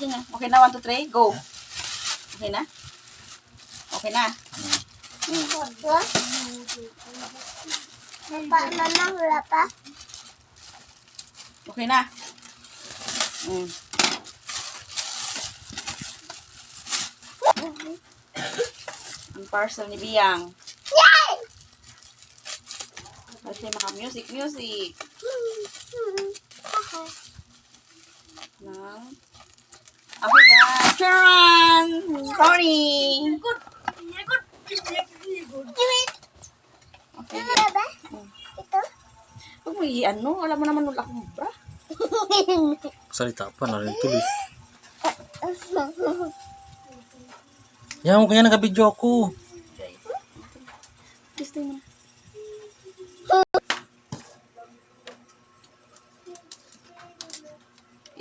Sige na. Okay na, 1, 2, 3, go. Okay na? Okay na. Mama, wala pa. Okay na. Ang parcel ni Biyang. Yay! Kasi maka-music. Nang... Ako ba? Charan! Sorry! Okay. Wala ba? Ito? Huwag mo ano? Alam mo naman nula akong bra. Salita pa na rin tuloy. Yan, kaya nag-video ako. Gusto mo na.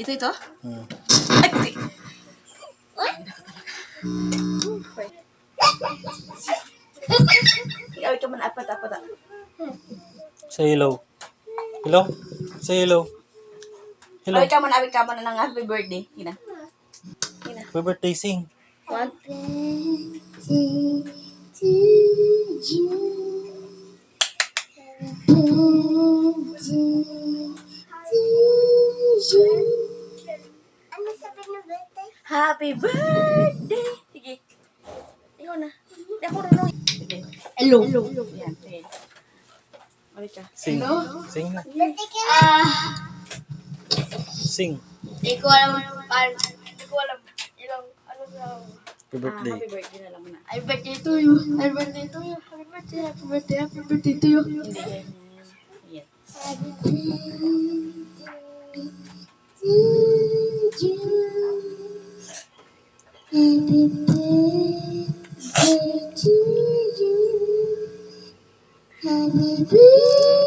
Ito? Ay, kasi. Ikaw ka man apat. Say hello. Hello? Say hello. Hello. Ikaw man ng happy birthday. Ina. Happy birthday, sing. One. Ano sabi ng birthday? Happy birthday! Sige. Ikaw na. Hindi ako runong. Sige. Hello. Yan. Sige. Balik ka. Sing. Sing na. Birthday ka na. Sing. Hindi ko alam ilang ano sa... Happy birthday. Happy birthday na lang muna. Happy birthday to you. Happy birthday to you. Happy birthday. Happy birthday. Happy birthday to you. Hindi ganyan. Yes. Happy birthday to you. Happy birthday to you. Happy birthday.